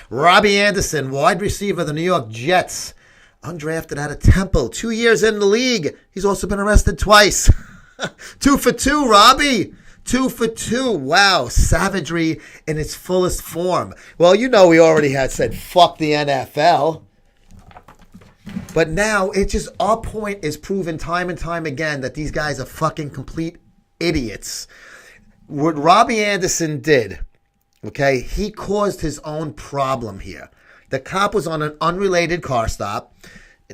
Robbie Anderson, wide receiver of the New York Jets, undrafted out of Temple, 2 years in the league. He's also been arrested twice. 2 for 2, Robbie. 2 for 2. Wow, savagery in its fullest form. Well, you know we already had said fuck the NFL. But now, our point is proven time and time again that these guys are fucking complete idiots. What Robbie Anderson did, okay, he caused his own problem here. The cop was on an unrelated car stop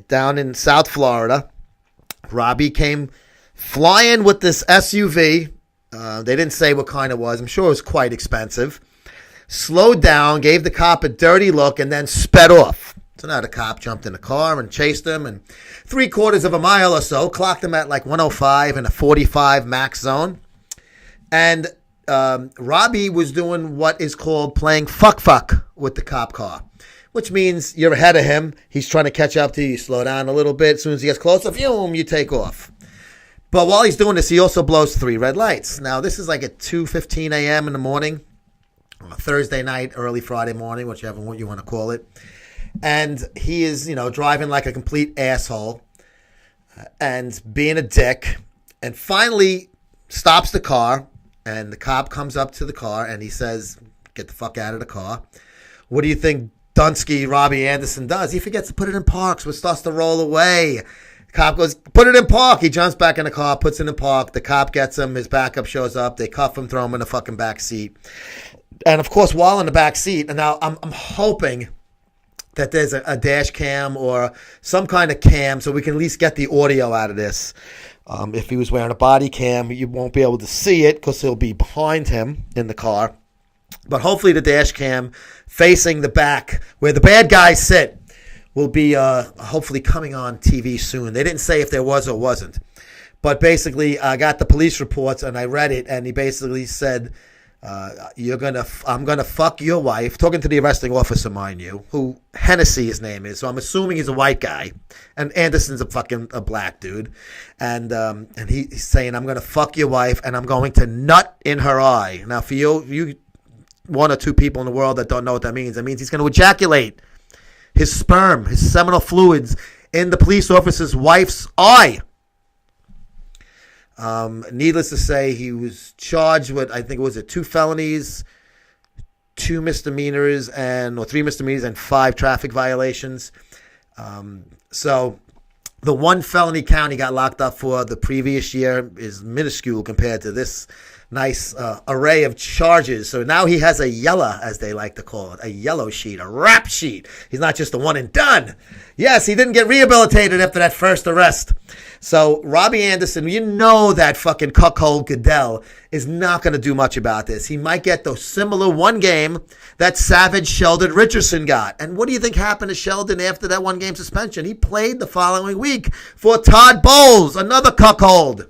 down in South Florida. Robbie came flying with this SUV. They didn't say what kind it was. I'm sure it was quite expensive. Slowed down, gave the cop a dirty look, and then sped off. So now the cop jumped in the car and chased him, and 3/4 of a mile or so, clocked him at like 105 in a 45 max zone. And Robbie was doing what is called playing fuck with the cop car, which means you're ahead of him. He's trying to catch up to you. You slow down a little bit. As soon as he gets closer, you take off. But while he's doing this, he also blows 3 red lights. Now, this is like at 2:15 a.m. in the morning, Thursday night, early Friday morning, whichever one you want to call it. And he is, driving like a complete asshole and being a dick. And finally stops the car, and the cop comes up to the car, and he says, "Get the fuck out of the car." What do you think Dunsky Robbie Anderson does? He forgets to put it in park, so it starts to roll away. The cop goes, "Put it in park." He jumps back in the car, puts it in park. The cop gets him. His backup shows up. They cuff him, throw him in the fucking back seat. And, of course, while in the back seat, and now I'm hoping that there's a dash cam or some kind of cam so we can at least get the audio out of this. If he was wearing a body cam, you won't be able to see it because he'll be behind him in the car. But hopefully the dash cam facing the back where the bad guys sit will be hopefully coming on TV soon. They didn't say if there was or wasn't. But basically, I got the police reports and I read it, and he basically said, I'm gonna fuck your wife. Talking to the arresting officer, mind you, who Hennessy his name is. So I'm assuming he's a white guy, and Anderson's a black dude, and he's saying, "I'm gonna fuck your wife, and I'm going to nut in her eye." Now, for you 1 or 2 people in the world that don't know what that means he's going to ejaculate his sperm, his seminal fluids, in the police officer's wife's eye. Needless to say, he was charged with, I think it was 2 felonies, 2 misdemeanors, or 3 misdemeanors and 5 traffic violations. So the 1 felony count he got locked up for the previous year is minuscule compared to this nice array of charges. So now he has a yellow, as they like to call it, a yellow sheet, a rap sheet. He's not just a one and done. Yes, he didn't get rehabilitated after that first arrest. So Robbie Anderson, that fucking cuckold Goodell is not going to do much about this. He might get the similar 1 game that savage Sheldon Richardson got. And what do you think happened to Sheldon after that 1 game suspension? He played the following week for Todd Bowles, another cuckold,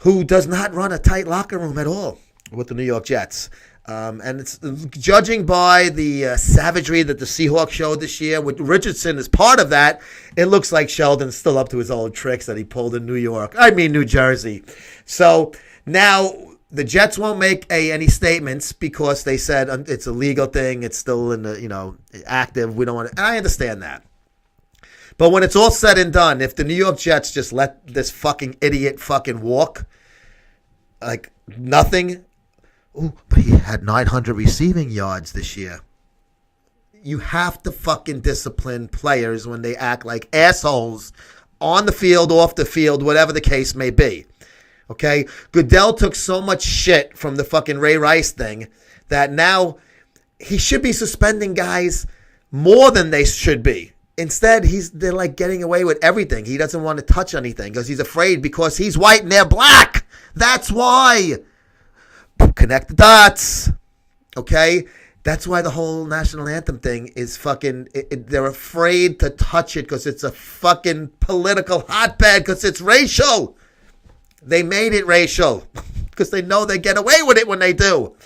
who does not run a tight locker room at all with the New York Jets. And it's judging by the savagery that the Seahawks showed this year, with Richardson as part of that, it looks like Sheldon's still up to his old tricks that he pulled in New Jersey. So now the Jets won't make any statements because they said it's a legal thing. It's still in the, active. We don't want to, and I understand that. But when it's all said and done, if the New York Jets just let this fucking idiot fucking walk like nothing. Ooh, but he had 900 receiving yards this year. You have to fucking discipline players when they act like assholes on the field, off the field, whatever the case may be. Okay? Goodell took so much shit from the fucking Ray Rice thing that now he should be suspending guys more than they should be. Instead, they're like getting away with everything. He doesn't want to touch anything because he's afraid because he's white and they're black. That's why. Connect the dots. Okay? That's why the whole national anthem thing is fucking, they're afraid to touch it because it's a fucking political hotbed because it's racial. They made it racial because they know they get away with it when they do.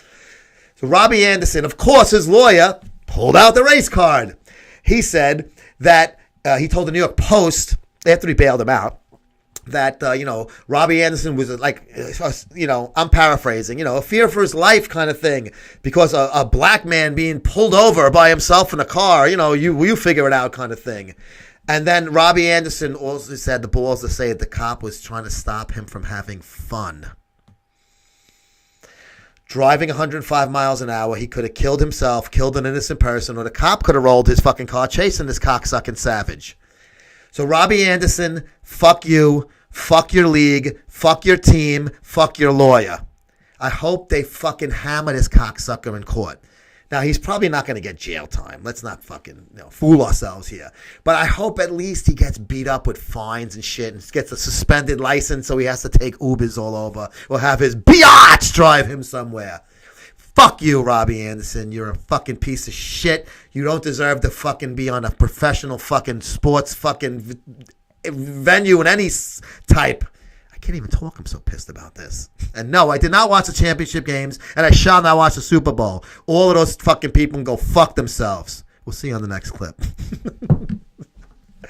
So Robbie Anderson, of course, his lawyer pulled out the race card. He said that he told the New York Post, after he bailed him out, that, Robbie Anderson was like, I'm paraphrasing, a fear for his life kind of thing because a black man being pulled over by himself in a car, you figure it out kind of thing. And then Robbie Anderson also had the balls to say that the cop was trying to stop him from having fun. Driving 105 miles an hour, he could have killed himself, killed an innocent person, or the cop could have rolled his fucking car chasing this cocksucking savage. So Robbie Anderson, fuck you, fuck your league, fuck your team, fuck your lawyer. I hope they fucking hammer this cocksucker in court. Now, he's probably not going to get jail time. Let's not fucking fool ourselves here. But I hope at least he gets beat up with fines and shit and gets a suspended license so he has to take Ubers all over or have his biatch drive him somewhere. Fuck you, Robbie Anderson. You're a fucking piece of shit. You don't deserve to fucking be on a professional fucking sports fucking venue in any type. I can't even talk. I'm so pissed about this. And no, I did not watch the championship games, and I shall not watch the Super Bowl. All of those fucking people can go fuck themselves. We'll see you on the next clip.